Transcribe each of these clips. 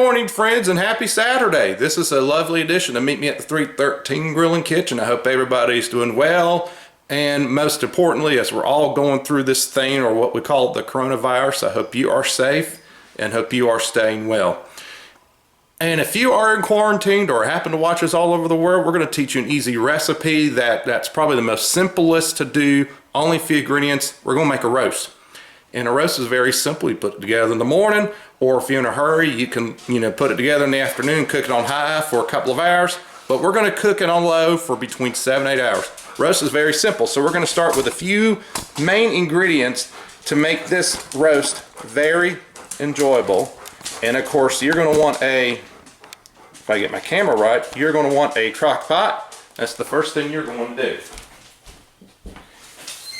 morning, friends, and happy Saturday. This is a lovely edition of Meet Me at the 313 Grill and Kitchen. I hope everybody's doing well, and most importantly, as we're all going through this thing, or what we call the coronavirus, I hope you are safe and hope you are staying well. And if you are in quarantine or happen to watch us all over the world, we're going to teach you an easy recipe that's probably the most simplest to do, only a few ingredients. We're going to make a roast. And a roast is very simple. You put it together in the morning, or if you're in a hurry, you can put it together in the afternoon, cook it on high for a couple of hours. But we're going to cook it on low for between 7 and 8 hours. Roast is very simple. So we're going to start with a few main ingredients to make this roast very enjoyable. And of course, you're going to want if I get my camera right, you're going to want a crock pot. That's the first thing you're going to do.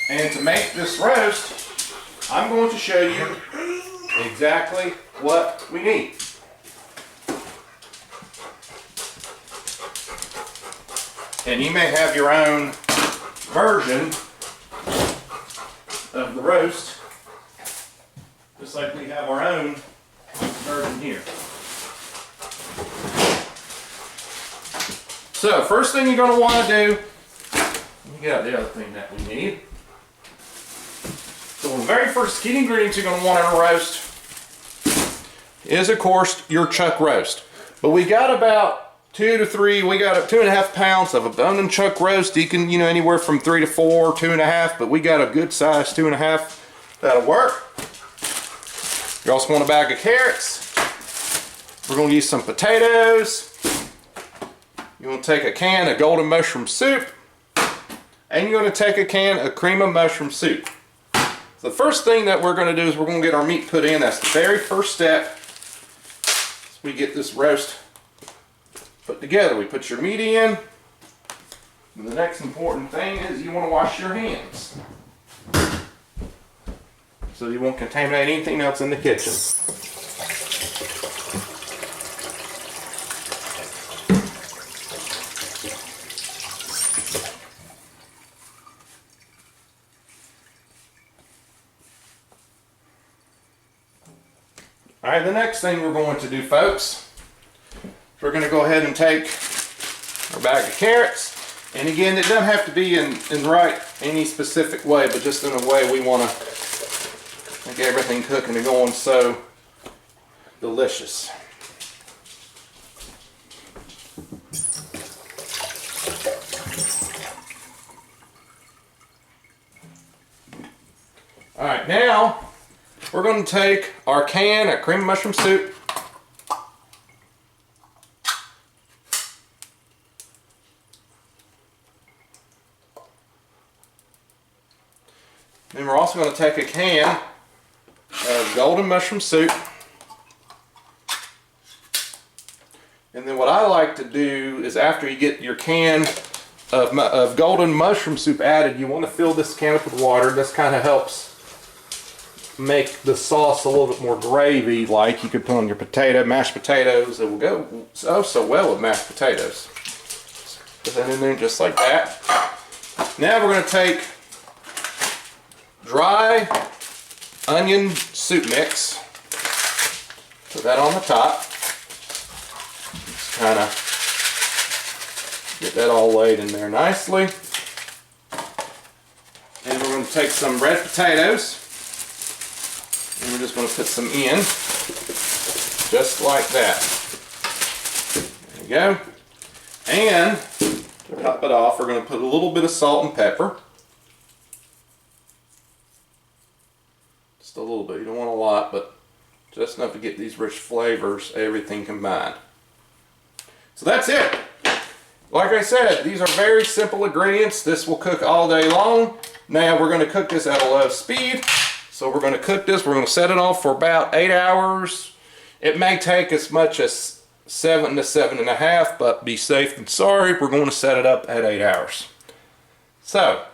And to make this roast, I'm going to show you exactly what we need. And you may have your own version of the roast, just like we have our own version here. So first thing you're going to want to do, let me get out the other thing that we need. So the very first key ingredients you're going to want in a roast is, of course, your chuck roast. But we got about 2 to 3, we got 2.5 pounds of a bone-in chuck roast. You can, anywhere from 3 to 4, 2.5, but we got a good size 2.5. That'll work. You also want a bag of carrots. We're going to use some potatoes. You want to take a can of golden mushroom soup. And you're going to take a can of cream of mushroom soup. So the first thing that we're going to do is we're going to get our meat put in. That's the very first step. So we get this roast put together. We put your meat in. And the next important thing is you want to wash your hands, so you won't contaminate anything else in the kitchen. All right, the next thing we're going to do, folks, we're going to go ahead and take our bag of carrots. And again, it doesn't have to be in any specific way, but just in a way we want to make everything cooking and going so delicious. All right, now we're going to take our can of cream of mushroom soup. Then we're also going to take a can of golden mushroom soup. And then what I like to do is, after you get your can of golden mushroom soup added, you want to fill this can up with water. This kind of helps make the sauce a little bit more gravy, like you could put on your mashed potatoes. It will go so well with mashed potatoes. Put that in there just like that. Now we're going to take dry onion soup mix. Put that on the top. Just kind of get that all laid in there nicely. And we're going to take some red potatoes. And we're just going to put some in, just like that. There you go. And to top it off, we're going to put a little bit of salt and pepper. Just a little bit. You don't want a lot, but just enough to get these rich flavors, everything combined. So that's it. Like I said, these are very simple ingredients. This will cook all day long. Now we're going to cook this at a low speed. So we're going to cook this. We're going to set it off for about 8 hours. It may take as much as 7 to 7.5, but be safe than sorry. We're going to set it up at 8 hours. So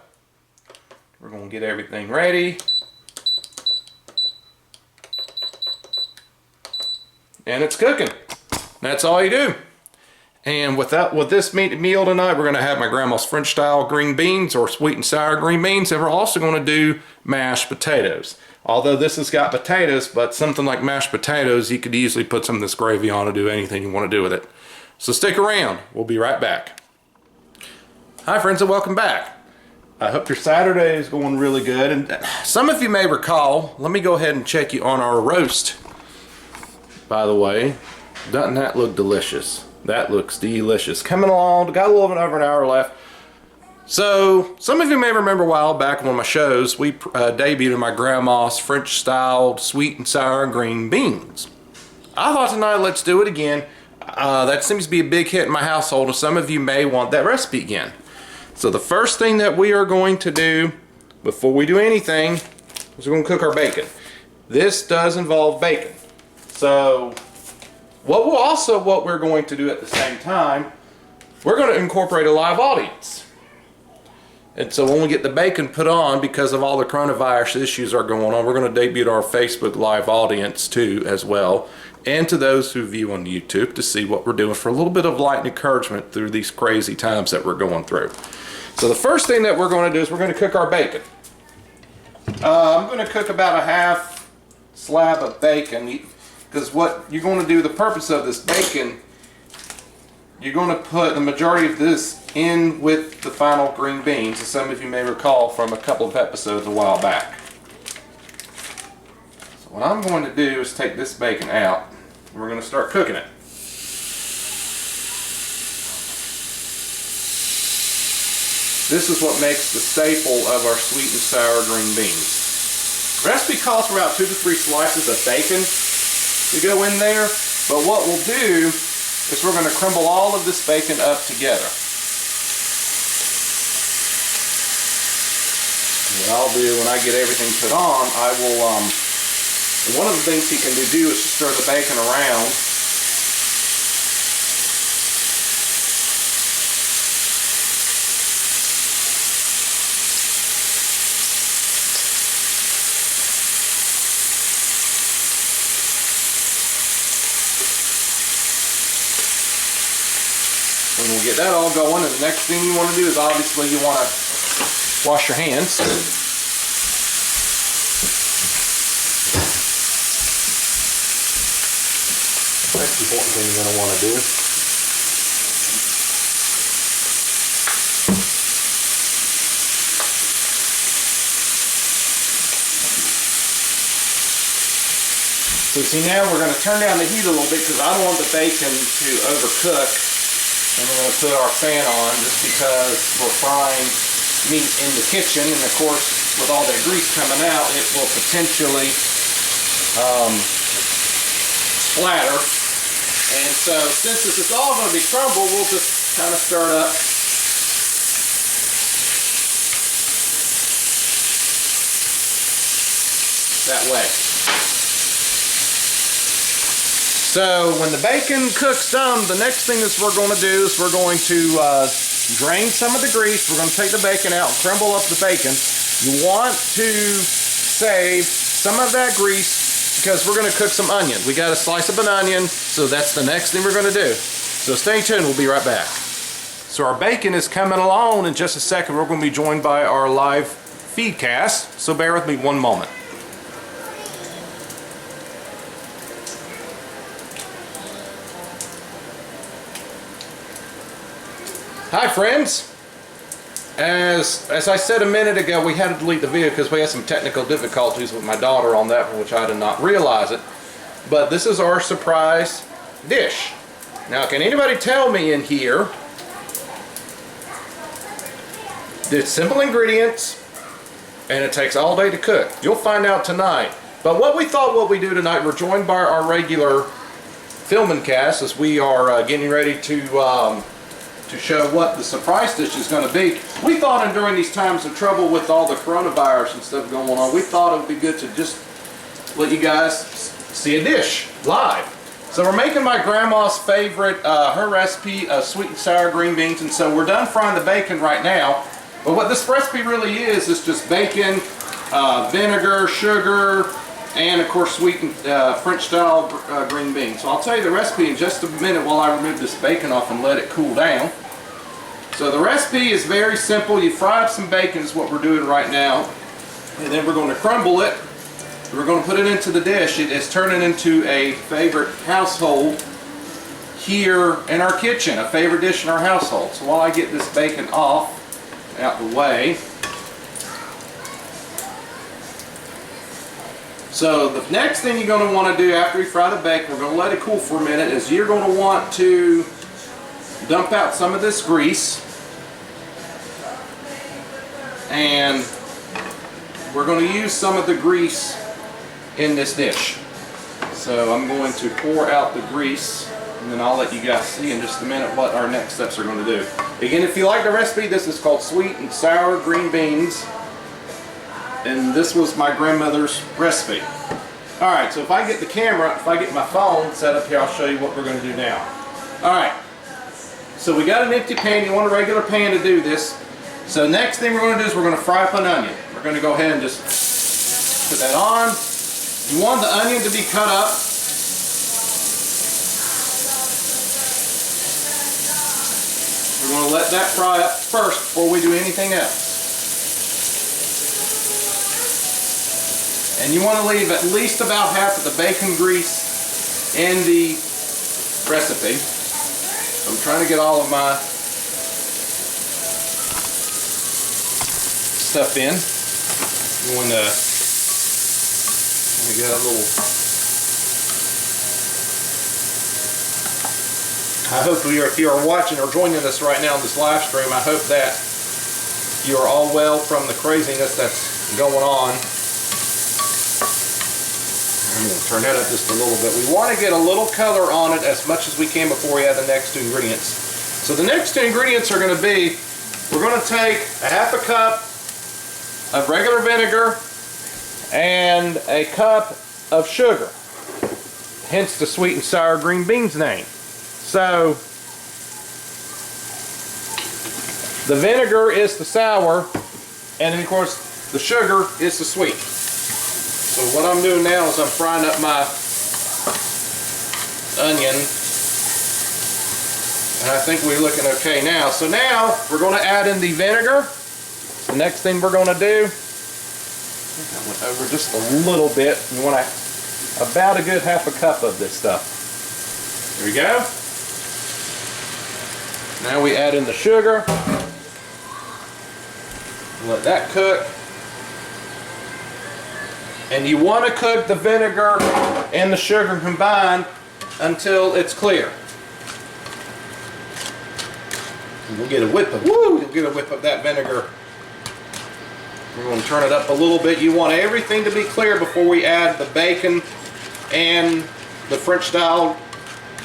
we're going to get everything ready. And it's cooking. That's all you do. And with this meal tonight, we're gonna have my grandma's French style green beans or sweet and sour green beans, and we're also gonna do mashed potatoes. Although this has got potatoes, but something like mashed potatoes, you could easily put some of this gravy on and do anything you wanna do with it. So stick around, we'll be right back. Hi friends, and welcome back. I hope your Saturday is going really good. And some of you may recall, let me go ahead and check you on our roast. By the way, doesn't that look delicious? That looks delicious. Coming along, got a little bit over an hour left. So, some of you may remember a while back on one of my shows, we debuted my grandma's French styled sweet and sour green beans. I thought tonight, let's do it again. That seems to be a big hit in my household, and some of you may want that recipe again. So the first thing that we are going to do before we do anything is we're going to cook our bacon. This does involve bacon. So what we're going to do at the same time, we're going to incorporate a live audience. And so when we get the bacon put on, because of all the coronavirus issues are going on, we're going to debut our Facebook live audience too as well, and to those who view on YouTube to see what we're doing for a little bit of light and encouragement through these crazy times that we're going through. So the first thing that we're going to do is we're going to cook our bacon. I'm going to cook about a half slab of bacon, because what you're going to do, the purpose of this bacon, you're going to put the majority of this in with the final green beans, as some of you may recall from a couple of episodes a while back. So what I'm going to do is take this bacon out, and we're going to start cooking it. This is what makes the staple of our sweet and sour green beans. The recipe calls for about 2 to 3 slices of bacon to go in there, but what we'll do is we're going to crumble all of this bacon up together. And what I'll do when I get everything put on, I will, one of the things you can do is to stir the bacon around. When we get that all going, and the next thing you want to do is obviously you want to wash your hands. That's the important thing you're going to want to do. So see, now we're going to turn down the heat a little bit because I don't want the bacon to overcook. And we're going to put our fan on just because we're frying meat in the kitchen, and of course with all that grease coming out it will potentially splatter. And so since this is all going to be crumbled, we'll just kind of stir it up. That way. So when the bacon cooks done, the next thing that we're going to do is we're going to drain some of the grease. We're going to take the bacon out and crumble up the bacon. You want to save some of that grease because we're going to cook some onion. We got a slice of an onion, so that's the next thing we're going to do. So stay tuned, we'll be right back. So our bacon is coming along. In just a second, we're going to be joined by our live feed cast. So bear with me one moment. Hi friends, as I said a minute ago, we had to delete the video because we had some technical difficulties with my daughter on that, for which I did not realize it. But this is our surprise dish. Now, can anybody tell me in here, it's simple ingredients and it takes all day to cook. You'll find out tonight. But what we thought what we do tonight, we're joined by our regular filming cast as we are getting ready to show what the surprise dish is going to be. We thought, and during these times of trouble with all the coronavirus and stuff going on, we thought it would be good to just let you guys see a dish live. So we're making my grandma's favorite, her recipe of sweet and sour green beans, and so we're done frying the bacon right now. But what this recipe really is just bacon, vinegar, sugar, and of course sweetened French style green beans. So I'll tell you the recipe in just a minute while I remove this bacon off and let it cool down. So the recipe is very simple. You fry up some bacon is what we're doing right now, and then we're going to crumble it. We're going to put it into the dish. It is turning into a favorite household here in our kitchen, a favorite dish in our household. So while I get this bacon off, out the way. So the next thing you're going to want to do after you fry the bacon, we're going to let it cool for a minute, is you're going to want to dump out some of this grease. And we're going to use some of the grease in this dish. So I'm going to pour out the grease, and then I'll let you guys see in just a minute what our next steps are going to do. Again, if you like the recipe, this is called sweet and sour green beans, and this was my grandmother's recipe. Alright, so if I get the camera, if I get my phone set up here, I'll show you what we're going to do now. Alright, so we got an empty pan. You want a regular pan to do this. So next thing we're going to do is we're going to fry up an onion. We're going to go ahead and just put that on. You want the onion to be cut up. We're going to let that fry up first before we do anything else. And you want to leave at least about half of the bacon grease in the recipe. I'm trying to get all of my stuff in. You want to get a little. I hope if you are watching or joining us right now on this live stream, I hope that you are all well from the craziness that's going on. I'm going to turn that up just a little bit. We want to get a little color on it as much as we can before we add the next two ingredients. So the next two ingredients are going to be, we're going to take a half a cup of regular vinegar and a cup of sugar. Hence the sweet and sour green beans name. So the vinegar is the sour, and then of course the sugar is the sweet. So what I'm doing now is I'm frying up my onion, and I think we're looking okay now. So now we're going to add in the vinegar. The next thing we're going to do, I think I went over just a little bit. You want about a good half a cup of this stuff. Here we go. Now we add in the sugar. Let that cook. And you want to cook the vinegar and the sugar combined until it's clear. And we'll get a whip of, you'll get a whip of that vinegar. We're going to turn it up a little bit. You want everything to be clear before we add the bacon and the French style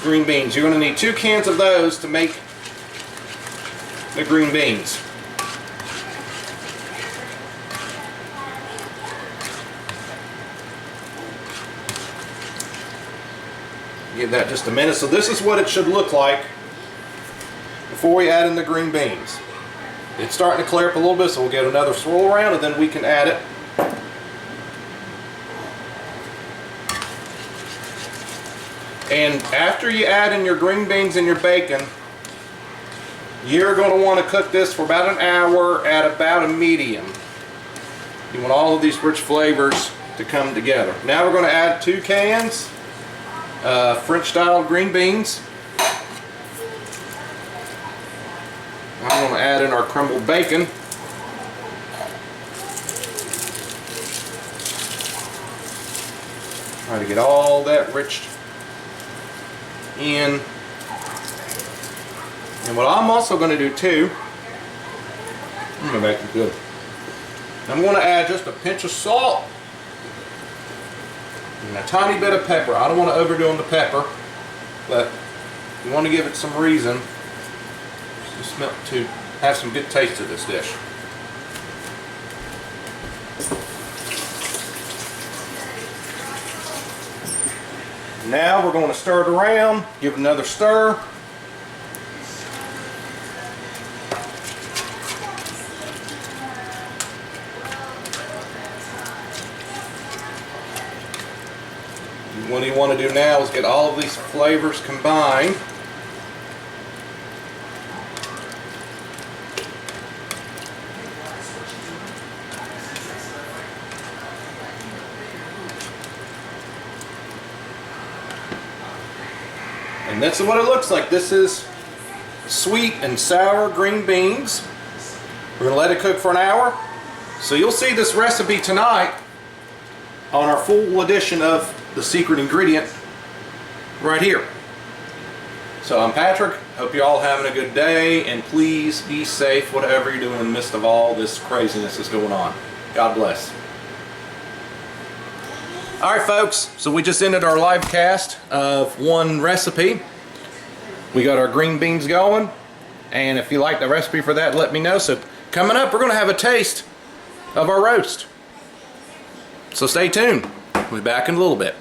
green beans. You're going to need 2 cans of those to make the green beans. Give that just a minute. So this is what it should look like before we add in the green beans. It's starting to clear up a little bit, so we'll get another swirl around and then we can add it. And after you add in your green beans and your bacon, you're going to want to cook this for about an hour at about a medium. You want all of these rich flavors to come together. Now we're going to add 2 cans French style green beans. I'm going to add in our crumbled bacon. Try to get all that rich in. And what I'm also going to do too, I'm going to make it good. I'm going to add just a pinch of salt and a tiny bit of pepper. I don't want to overdo on the pepper, but you want to give it some reason to have some good taste to this dish. Now we're going to stir it around, give it another stir. What you want to do now is get all of these flavors combined. And this is what it looks like. This is sweet and sour green beans. We're going to let it cook for an hour. So you'll see this recipe tonight on our full edition of the secret ingredient right here. So I'm Patrick. Hope you're all having a good day, and please be safe whatever you're doing in the midst of all this craziness that's going on. God bless. Alright folks, so we just ended our live cast of one recipe. We got our green beans going, and if you like the recipe for that, let me know. So coming up, we're going to have a taste of our roast. So stay tuned. We'll be back in a little bit.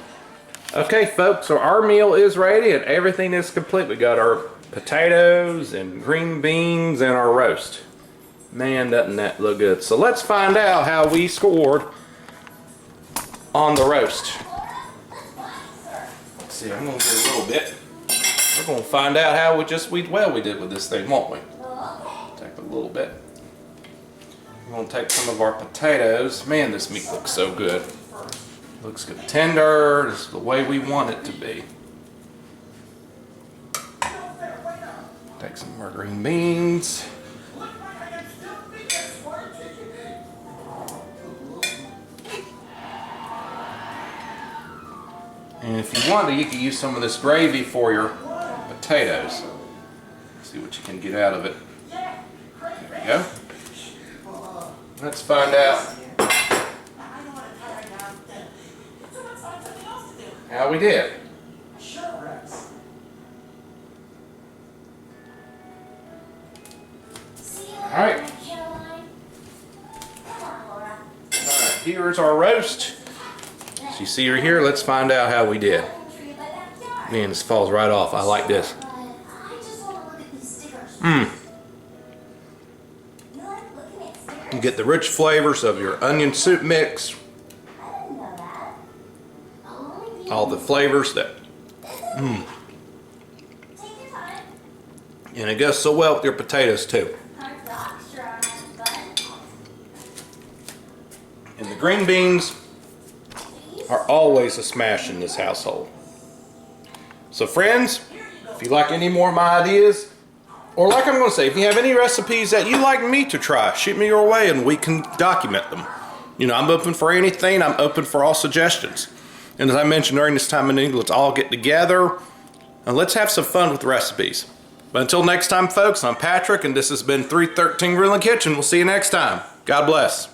Okay folks, so our meal is ready and everything is complete. We got our potatoes and green beans and our roast. Man, doesn't that look good. So let's find out how we scored on the roast. Let's see, I'm going to do a little bit. We're going to find out how well we did with this thing, won't we? Take a little bit. We're going to take some of our potatoes. Man, this meat looks so good. Looks good. Tender. This is the way we want it to be. Take some of our green beans. And if you want to, you can use some of this gravy for your potatoes. See what you can get out of it. There we go. Let's find out how we did. Alright. Here's our roast. So you see her here, let's find out how we did. Man, this falls right off. I like this. You get the rich flavors of your onion soup mix. All the flavors that and it goes so well with your potatoes too. And the green beans are always a smash in this household. So friends, if you like any more of my ideas, or like I'm going to say, if you have any recipes that you'd like me to try, shoot me your way and we can document them. You know, I'm open for anything. I'm open for all suggestions. And as I mentioned during this time in England, let's all get together and let's have some fun with recipes. But until next time, folks, I'm Patrick, and this has been 313 Grill & Kitchen. We'll see you next time. God bless.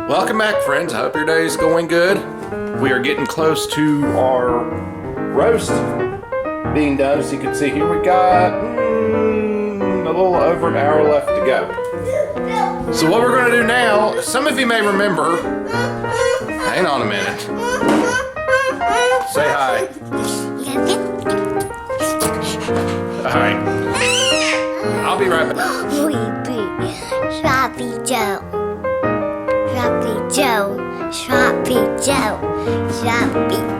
Welcome back, friends. I hope your day is going good. We are getting close to our roast being done. As you can see here, we got a little over an hour left to go. So what we're going to do now, some of you may remember, hang on a minute. Say hi. Alright. I'll be right back. Sloppy Joe. Sloppy Joe. Sloppy Joe. Sloppy